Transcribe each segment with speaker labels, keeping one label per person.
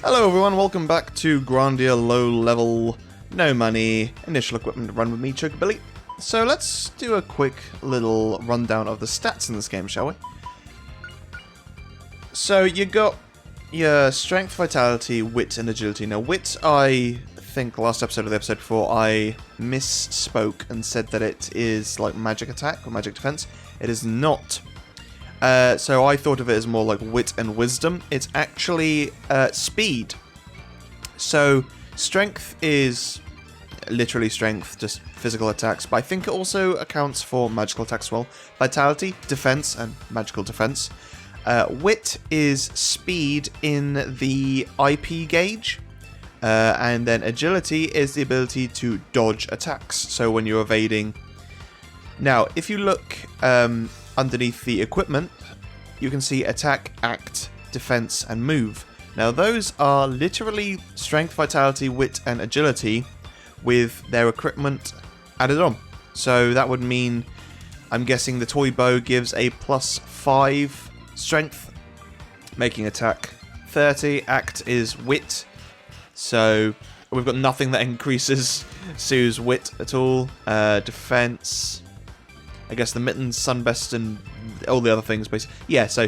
Speaker 1: Hello everyone, welcome back to Grandia low level, no money, initial equipment run with me, Chocobilly. So let's do a quick little rundown of the stats in this game, shall we? So you got your strength, vitality, wit and agility. Now wit, I think last episode of the episode before I misspoke and said that it is like magic attack or magic defense. It is not. So I thought of it as more like wit and wisdom. It's actually speed. So strength is literally strength, just physical attacks, but I think it also accounts for magical attacks as well. Vitality, defense, and magical defense. Wit is speed in the IP gauge. And then agility is the ability to dodge attacks. So when you're evading... Now, if you look... underneath the equipment, you can see attack, act, defense, and move. Now those are literally strength, vitality, wit, and agility with their equipment added on. So that would mean, I'm guessing the toy bow gives a +5 strength, making attack 30, act is wit, so we've got nothing that increases Sue's wit at all. Defense... I guess the mittens, sunbest, and all the other things, basically. Yeah, so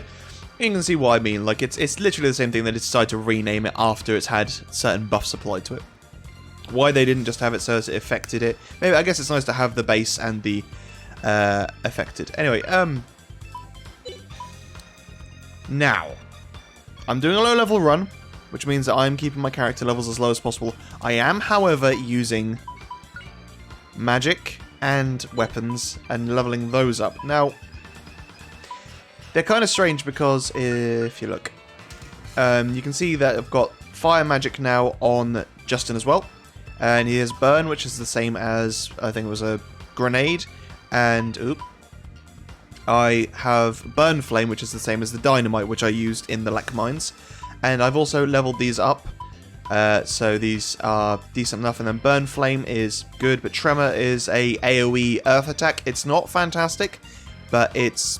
Speaker 1: you can see what I mean. Like it's literally the same thing. They decided to rename it after it's had certain buffs applied to it. Why they didn't just have it so as it affected it? Maybe I guess it's nice to have the base and the affected. Anyway, now I'm doing a low-level run, which means that I'm keeping my character levels as low as possible. I am, however, using magic and weapons and leveling those up. Now, they're kind of strange because if you look, you can see that I've got fire magic now on Justin as well, and he has burn, which is the same as I think it was a grenade, and I have burn flame, which is the same as the dynamite, which I used in the Lack Mines, and I've also leveled these up. So these are decent enough, and then Burn Flame is good, but Tremor is a AoE Earth attack. It's not fantastic, but it's,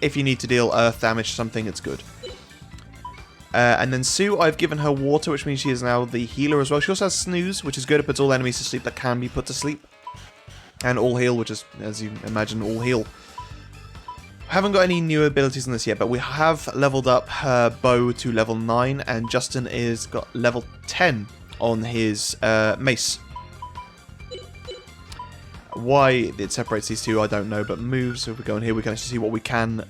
Speaker 1: if you need to deal Earth damage to something, it's good. And then Sue, I've given her Water, which means she is now the healer as well. She also has Snooze, which is good. It puts all enemies to sleep that can be put to sleep. And All Heal, which is, as you imagine, All Heal. Haven't got any new abilities in this yet, but we have leveled up her bow to level 9, and Justin is got level 10 on his mace. Why it separates these two, I don't know, but moves, if we go in here, we can actually see what we can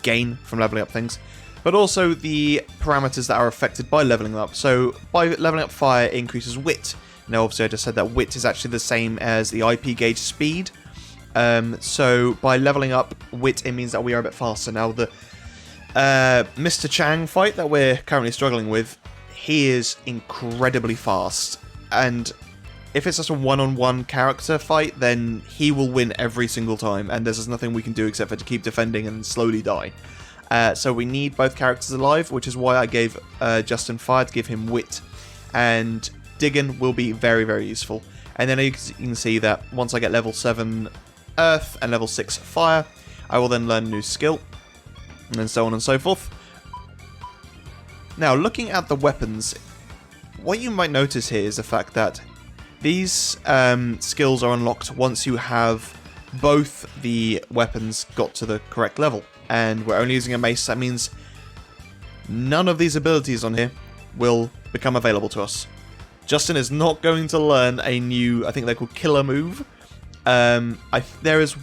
Speaker 1: gain from leveling up things. But also the parameters that are affected by leveling up. So by leveling up fire, it increases wit. Now obviously I just said that wit is actually the same as the IP gauge speed. So by leveling up wit, it means that we are a bit faster. Now the Mr. Chang fight that we're currently struggling with, he is incredibly fast, and if it's just a one-on-one character fight, then he will win every single time, and there's just nothing we can do except for to keep defending and slowly die. So we need both characters alive, which is why I gave Justin fire to give him wit, and Diggin will be very, very useful. And then you can see that once I get level 7 Earth and level 6 Fire, I will then learn a new skill, and then so on and so forth. Now, looking at the weapons, what you might notice here is the fact that these skills are unlocked once you have both the weapons got to the correct level, and we're only using a mace. That means none of these abilities on here will become available to us. Justin is not going to learn a new, I think they're called killer move. There is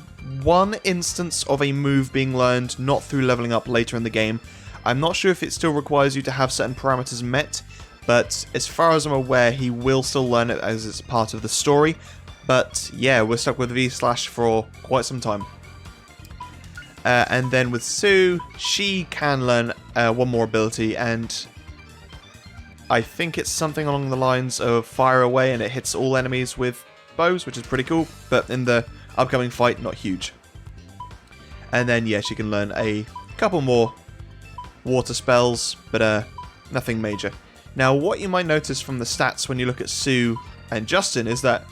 Speaker 1: one instance of a move being learned not through leveling up later in the game. I'm not sure if it still requires you to have certain parameters met, but as far as I'm aware, he will still learn it as it's part of the story. But yeah, we're stuck with V/ for quite some time. And then with Sue, she can learn one more ability, and I think it's something along the lines of fire away, and it hits all enemies with bows, which is pretty cool, but in the upcoming fight, not huge. And then, yeah, she can learn a couple more water spells, but nothing major. Now, what you might notice from the stats when you look at Sue and Justin is that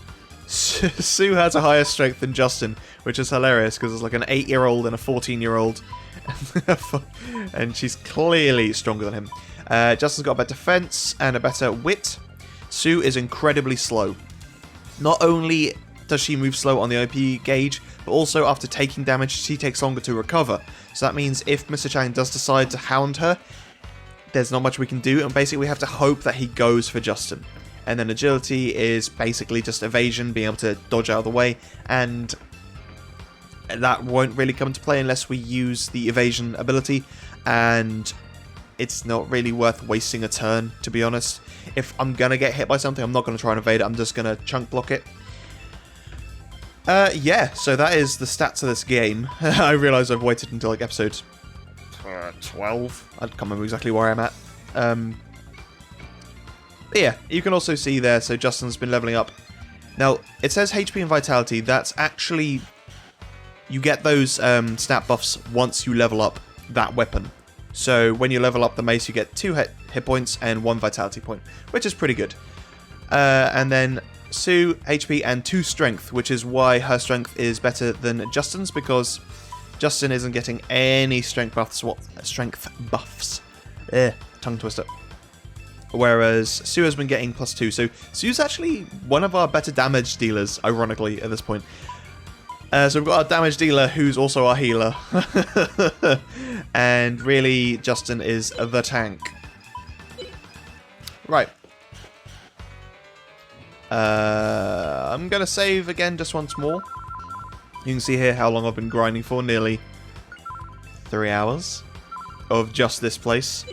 Speaker 1: Sue has a higher strength than Justin, which is hilarious because it's like an 8-year-old and a 14-year-old, and she's clearly stronger than him. Justin's got a better defense and a better wit. Sue is incredibly slow. Not only does she move slow on the OP gauge, but also after taking damage, she takes longer to recover. So that means if Mr. Chang does decide to hound her, there's not much we can do, and basically we have to hope that he goes for Justin. And then agility is basically just evasion, being able to dodge out of the way, and that won't really come into play unless we use the evasion ability, and it's not really worth wasting a turn, to be honest. If I'm going to get hit by something, I'm not going to try and evade it, I'm just going to chunk block it. Yeah, so that is the stats of this game. I realise I've waited until like episode 12. I can't remember exactly where I'm at. But yeah, you can also see there, so Justin's been levelling up. Now, it says HP and Vitality. That's actually... You get those stat buffs once you level up that weapon. So when you level up the mace, you get 2 hit points and 1 Vitality point, which is pretty good. And then Sue, HP, and 2 Strength, which is why her Strength is better than Justin's, because Justin isn't getting any Strength buffs. Tongue twister. Whereas Sue has been getting +2, so Sue's actually one of our better damage dealers, ironically, at this point. So we've got our damage dealer, who's also our healer. And really, Justin is the tank. Right. I'm going to save again just once more. You can see here how long I've been grinding for, nearly 3 hours of just this place.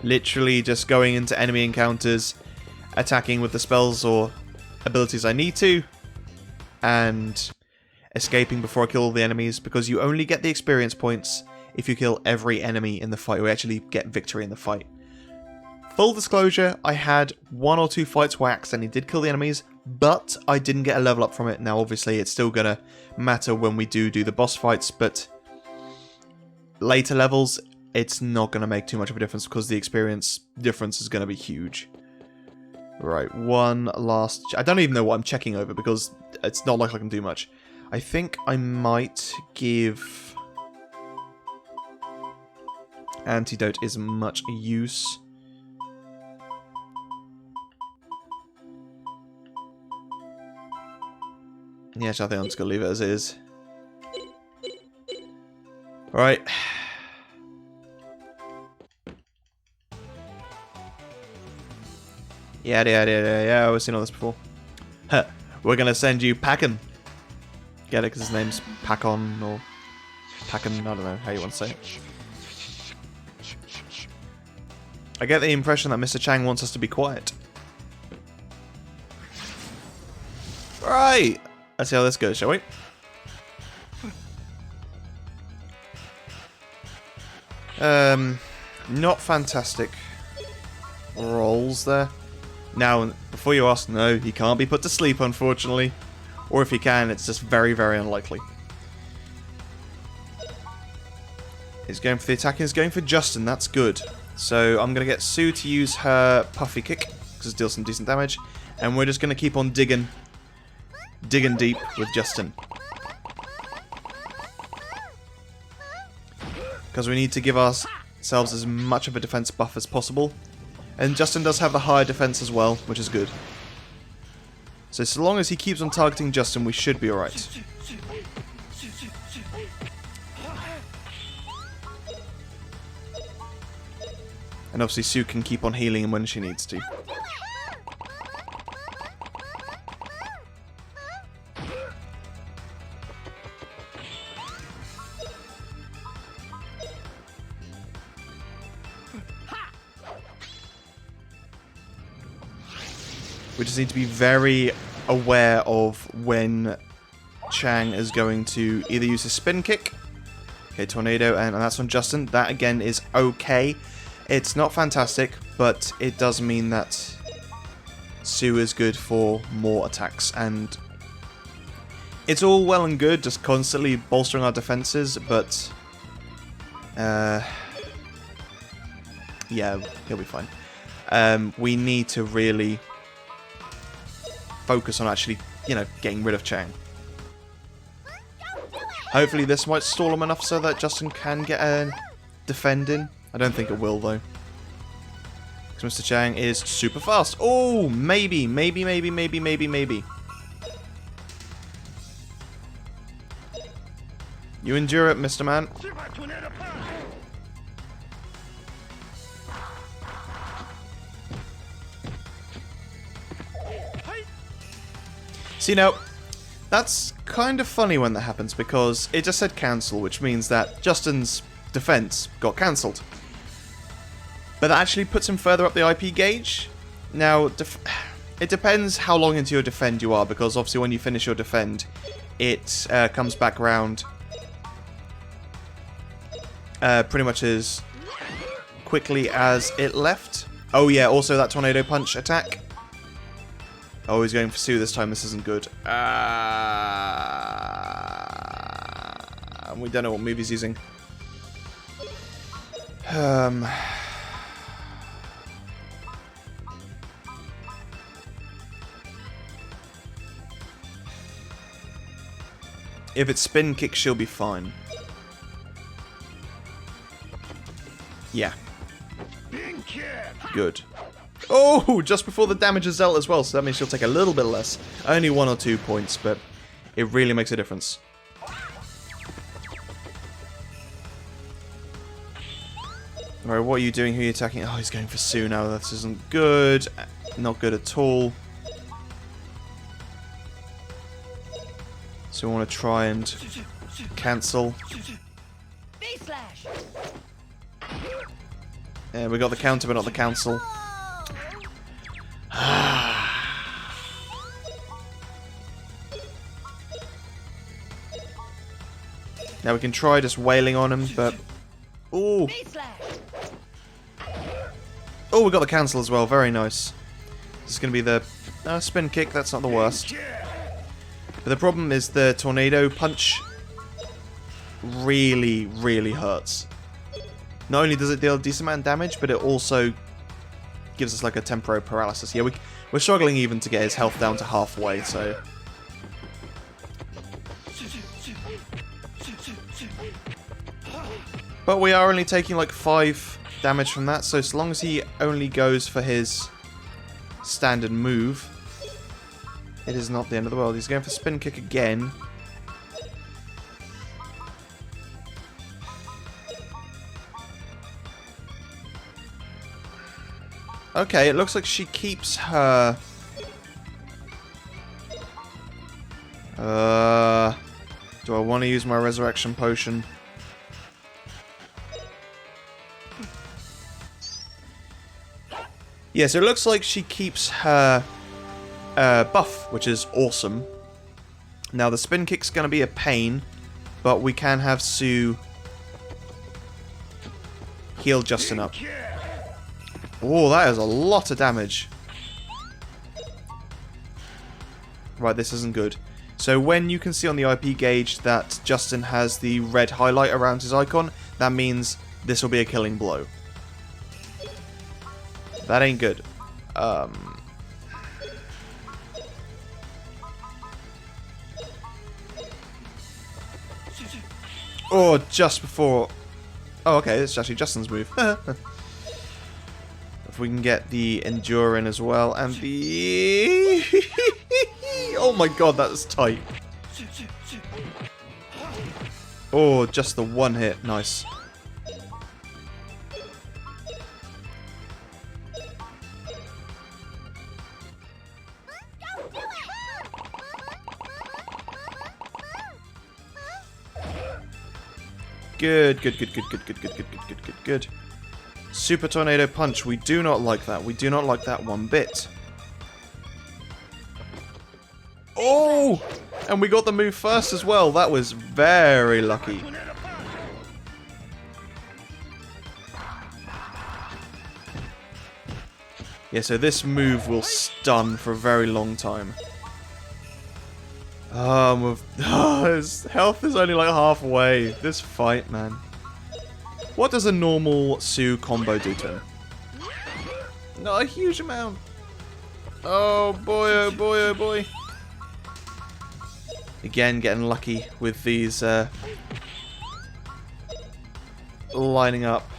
Speaker 1: Literally just going into enemy encounters, attacking with the spells or abilities I need to, and escaping before I kill all the enemies, because you only get the experience points if you kill every enemy in the fight. We actually get victory in the fight. Full disclosure, I had 1 or 2 fights where I accidentally did kill the enemies, but I didn't get a level up from it. Now obviously it's still gonna matter when we do the boss fights, but later levels it's not gonna make too much of a difference because the experience difference is gonna be huge. Right, one last... I don't even know what I'm checking over because it's not like I can do much. I think I might give... Antidote is much use. Yeah, so I think I'm just going to leave it as it is. Right. Yeah, I've seen all this before. Huh. We're going to send you packin'. Get it? Because his name's Packon, or Packin', I don't know how you want to say it. I get the impression that Mr. Chang wants us to be quiet. Right. Let's see how this goes, shall we? Not fantastic rolls there. Now, before you ask, no, he can't be put to sleep, unfortunately. Or if he can, it's just very, very unlikely. He's going for the attack, he's going for Justin, that's good. So I'm going to get Sue to use her Puffy Kick, because it deals some decent damage. And we're just going to keep on digging deep with Justin. Because we need to give ourselves as much of a defense buff as possible. And Justin does have the higher defense as well, which is good. So long as he keeps on targeting Justin, we should be alright. And obviously Sue can keep on healing him when she needs to. We just need to be very aware of when Chang is going to either use a spin kick. Okay, tornado, and that's on Justin. That again is okay. It's not fantastic, but it does mean that Sue is good for more attacks, and it's all well and good just constantly bolstering our defenses, but yeah, he'll be fine. We need to really focus on actually, getting rid of Chang. Hopefully this might stall him enough so that Justin can get a defend in. I don't think it will, though. to Mr. Chang is super fast. Oh, maybe. You endure it, Mr. Man. See, now, that's kind of funny when that happens, because it just said cancel, which means that Justin's defense got cancelled. But that actually puts him further up the IP gauge. Now, it depends how long into your defend you are, because obviously when you finish your defend, it comes back around pretty much as quickly as it left. Oh yeah, also that tornado punch attack. Oh, he's going for Sue this time. This isn't good. We don't know what move he's using. If it's spin kick, she'll be fine. Yeah. Good. Oh, just before the damage is dealt as well, so that means she'll take a little bit less. Only 1 or 2 points, but it really makes a difference. Alright, what are you doing? Who are you attacking? Oh, he's going for Sue now. This isn't good. Not good at all. So we want to try and cancel. Yeah, we got the counter, but not the cancel. Now we can try just wailing on him, but... Ooh! Oh, we got the cancel as well. Very nice. This is going to be the spin kick. That's not the worst. But the problem is the tornado punch really, really hurts. Not only does it deal a decent amount of damage, but it also gives us like a temporary paralysis. Yeah, we're struggling even to get his health down to halfway, so... But we are only taking like 5 damage from that, so as long as he only goes for his standard move, it is not the end of the world. He's going for spin kick again. Okay, it looks like she keeps her... do I want to use my resurrection potion? Yeah, so it looks like she keeps her buff, which is awesome. Now, the spin kick's going to be a pain, but we can have Sue heal Justin up. Oh, that is a lot of damage. Right, this isn't good. So when you can see on the IP gauge that Justin has the red highlight around his icon, that means this will be a killing blow. That ain't good. Oh, just before... Oh, okay, it's actually Justin's move. If we can get the endure in as well, and the... Oh my god, that was tight. Oh, just the one hit. Nice. Good. Super Tornado Punch. We do not like that. We do not like that one bit. Oh! And we got the move first as well. That was very lucky. Yeah, so this move will stun for a very long time. His health is only like halfway. This fight, man. What does a normal Sue combo do to him? Not a huge amount. Oh boy, oh boy, oh boy. Again, getting lucky with these lining up.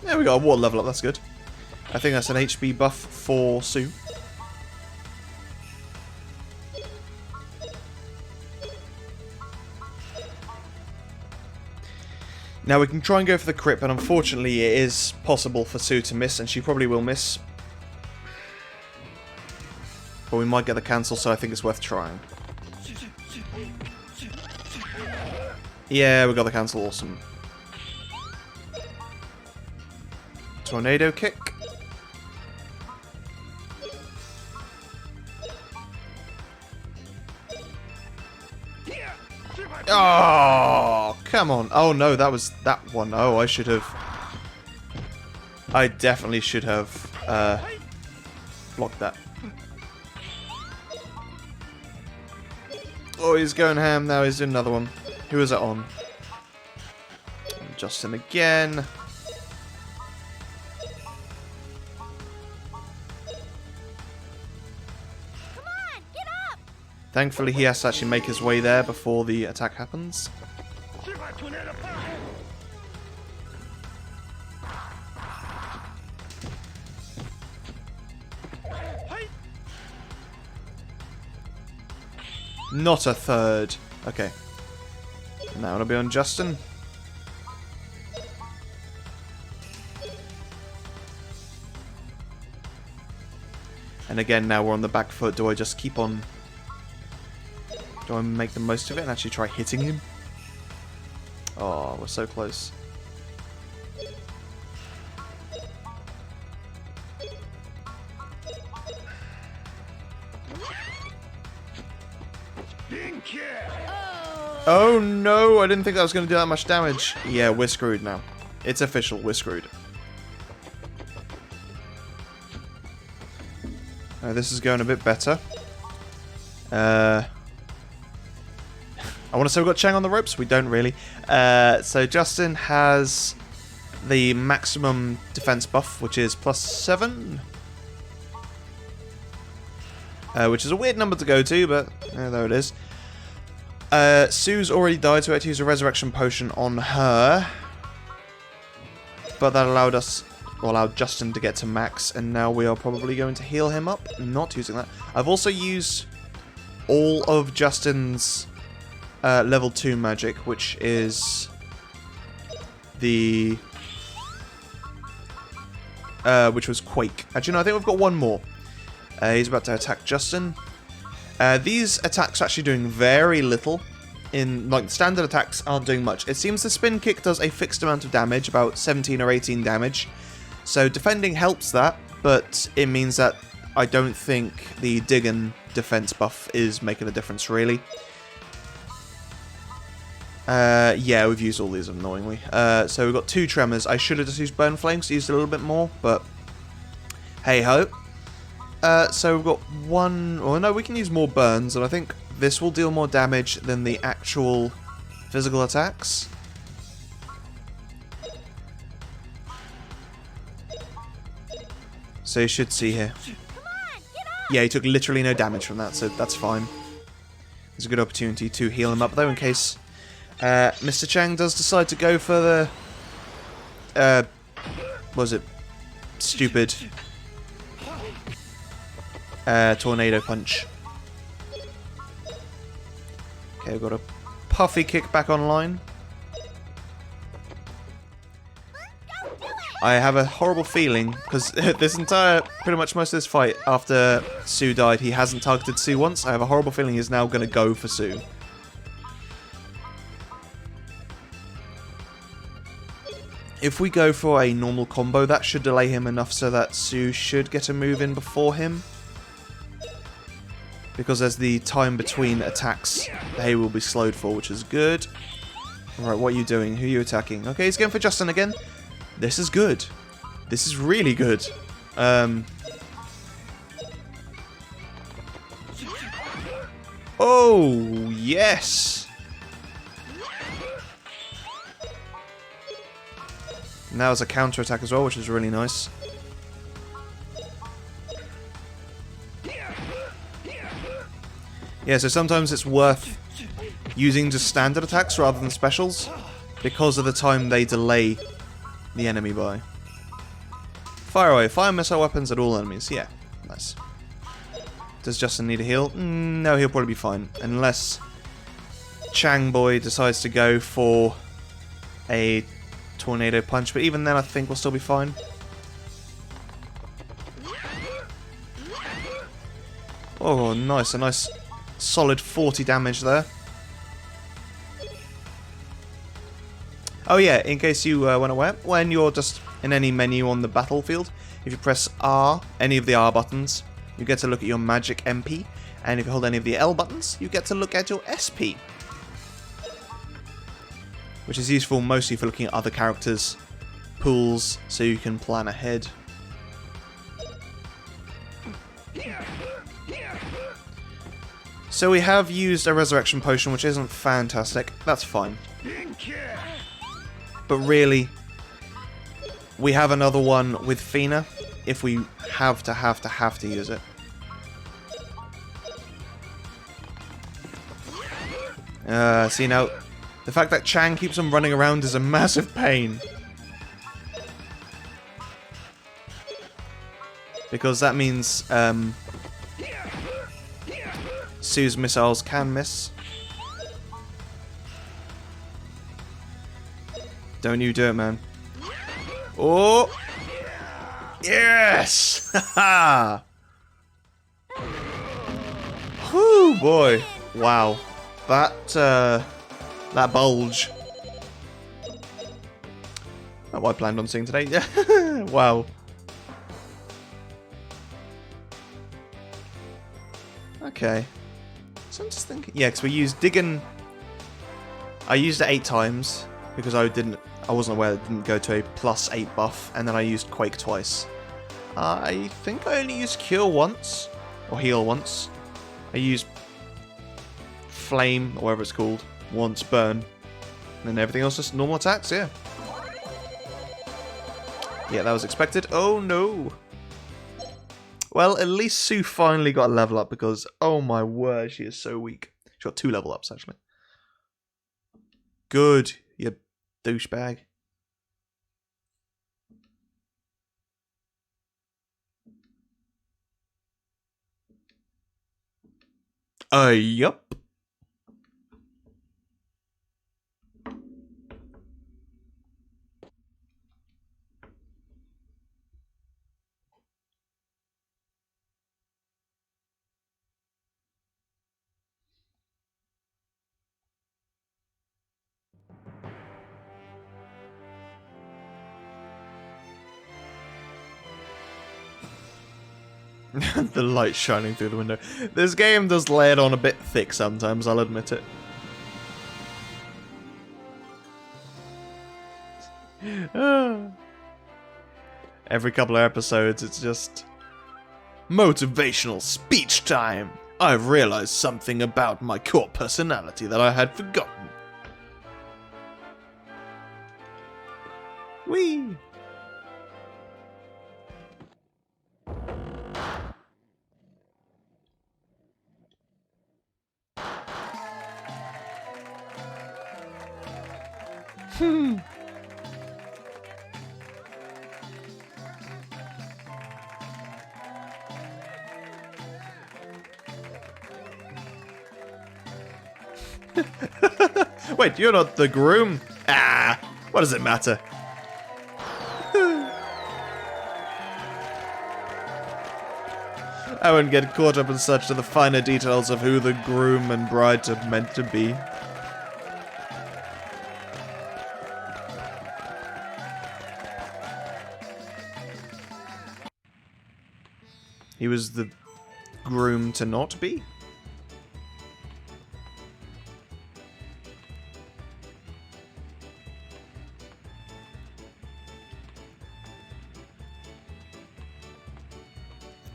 Speaker 1: There we go, a water level up, that's good. I think that's an HP buff for Sue. Now we can try and go for the crit, but unfortunately it is possible for Sue to miss, and she probably will miss. But we might get the cancel, so I think it's worth trying. Yeah, we got the cancel, awesome. Tornado kick. Oh, come on. Oh no, that was that one. Oh, I should have... I definitely should have blocked that. Oh, he's going ham now. He's doing another one. Who is it on? Justin again. Thankfully, he has to actually make his way there before the attack happens. Not a third. Okay. Now it'll be on Justin. And again, now we're on the back foot. Do I just keep on... Do I make the most of it and actually try hitting him? Oh, we're so close. Oh no, I didn't think that was going to do that much damage. Yeah, we're screwed now. It's official, we're screwed. This is going a bit better. I want to say we've got Chang on the ropes. We don't really. So Justin has the maximum defense buff, which is +7. Which is a weird number to go to, but there it is. Sue's already died, so we had to use a resurrection potion on her. But that allowed us, or allowed Justin to get to max, and now we are probably going to heal him up. Not using that. I've also used all of Justin's level 2 magic, which is the... which was Quake. Actually, no, I think we've got one more. He's about to attack Justin. These attacks are actually doing very little. Like, standard attacks aren't doing much. It seems the spin kick does a fixed amount of damage, about 17 or 18 damage. So defending helps that, but it means that I don't think the Diggin defense buff is making a difference, really. Yeah, we've used all these, annoyingly. So we've got 2 tremors. I should have just used Burn Flames, used a little bit more, but hey-ho. So we've got 1... Oh, no, we can use more burns, and I think this will deal more damage than the actual physical attacks. So you should see here. Yeah, he took literally no damage from that, so that's fine. It's a good opportunity to heal him up, though, in case Mr. Chang does decide to go for the... what was it? Stupid... tornado punch. Okay, we've got a puffy kick back online. I have a horrible feeling, because this entire, pretty much most of this fight, after Sue died, he hasn't targeted Sue once. I have a horrible feeling he's now going to go for Sue. If we go for a normal combo, that should delay him enough so that Sue should get a move in before him. Because there's the time between attacks they will be slowed for, which is good. Alright, what are you doing? Who are you attacking? Okay, he's going for Justin again. This is good. This is really good. Oh, yes! Now it's a counter attack as well, which is really nice. Yeah, so sometimes it's worth using just standard attacks rather than specials because of the time they delay the enemy by. Fire away. Fire missile weapons at all enemies. Yeah, nice. Does Justin need a heal? No, he'll probably be fine. Unless Chang boy decides to go for a tornado punch. But even then, I think we'll still be fine. Oh, nice. A nice solid 40 damage there. Oh yeah, in case you weren't aware, when you're just in any menu on the battlefield, if you press R, any of the R buttons, you get to look at your magic MP, and if you hold any of the L buttons, you get to look at your SP. Which is useful mostly for looking at other characters' pools, so you can plan ahead. So we have used a resurrection potion, which isn't fantastic. That's fine. But really, we have another one with Fina if we have to use it. See now, the fact that Chang keeps on running around is a massive pain. Because that means Sue's missiles can miss. Don't you do it, man. Oh! Yes! Haha! Whew, boy. Wow. That bulge. Not what I planned on seeing today. Wow. Okay. So I'm just thinking... Yeah, because we used Diggin'... I used it 8 times, because I wasn't aware it didn't go to a +8 buff, and then I used Quake twice. I think I only used Cure once, or Heal once. I used Flame, or whatever it's called, once, Burn, and then everything else just normal attacks, yeah. Yeah, that was expected. Oh no! Well, at least Sue finally got a level up, because, oh my word, she is so weak. She got 2 level ups, actually. Good, you douchebag. Yup. The light shining through the window. This game does lay it on a bit thick sometimes, I'll admit it. Every couple of episodes, it's just... motivational speech time! I've realized something about my core personality that I had forgotten. Whee! Wait, you're not the groom? Ah, what does it matter? I wouldn't get caught up in such to the finer details of who the groom and bride are meant to be. He was the groom to not be?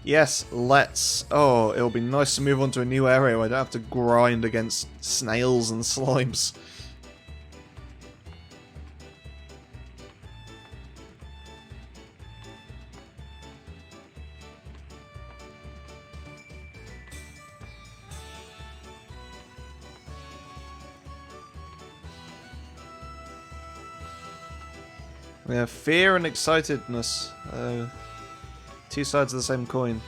Speaker 1: Yes, let's. Oh, it'll be nice to move on to a new area where I don't have to grind against snails and slimes. We have fear and excitedness. Two sides of the same coin.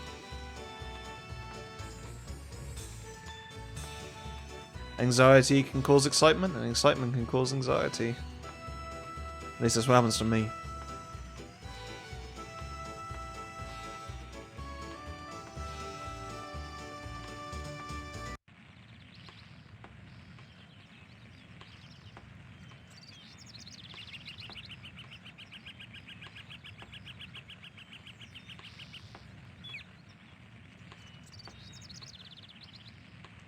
Speaker 1: Anxiety can cause excitement, and excitement can cause anxiety. At least that's what happens to me.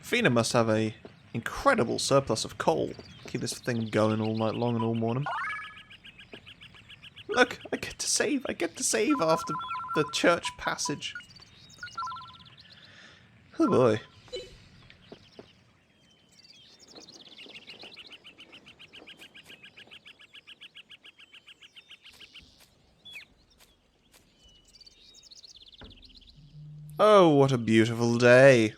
Speaker 1: Fina must have a incredible surplus of coal. Keep this thing going all night long and all morning. Look, I get to save. I get to save after the church passage. Oh boy. Oh, what a beautiful day.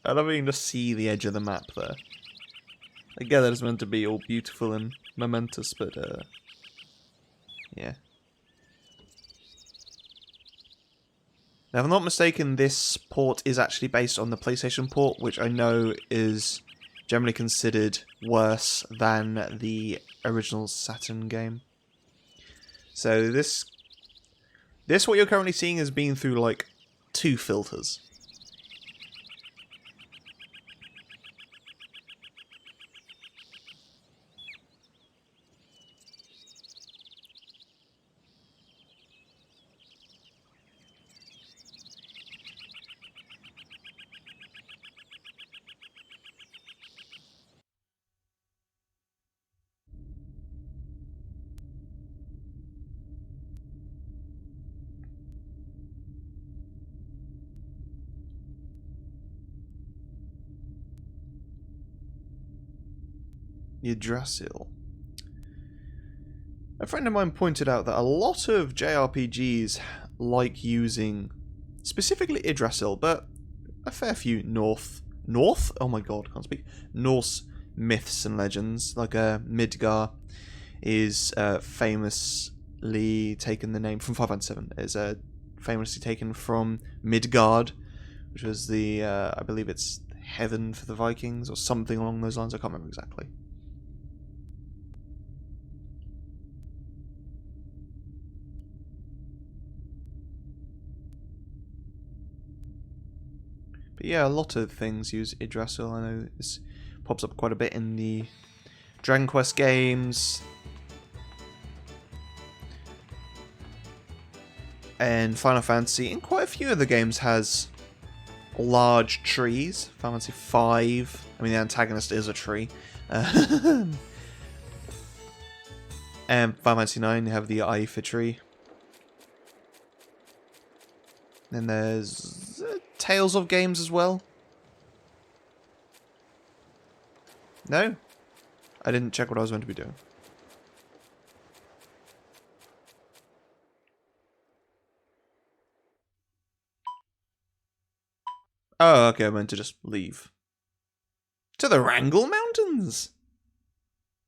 Speaker 1: I love being to see the edge of the map there. I get that it's meant to be all beautiful and momentous, but yeah. Now, if I'm not mistaken, this port is actually based on the PlayStation port, which I know is generally considered worse than the original Saturn game. So this what you're currently seeing is being through like 2 filters. Yggdrasil. A friend of mine pointed out that a lot of JRPGs like using specifically Yggdrasil, but a fair few North? Oh my god, can't speak. Norse myths and legends, like Midgar is famously taken the name from 597, is famously taken from Midgard, which was the, I believe it's heaven for the Vikings, or something along those lines, I can't remember exactly. But yeah, a lot of things use Yggdrasil. I know this pops up quite a bit in the Dragon Quest games. And Final Fantasy, and quite a few of the games has large trees. Final Fantasy 5, I mean the antagonist is a tree. And Final Fantasy 9, you have the Aifra tree. Then there's Tales of games as well. No? I didn't check what I was meant to be doing. Oh, okay, I meant to just leave. To the Wrangle Mountains!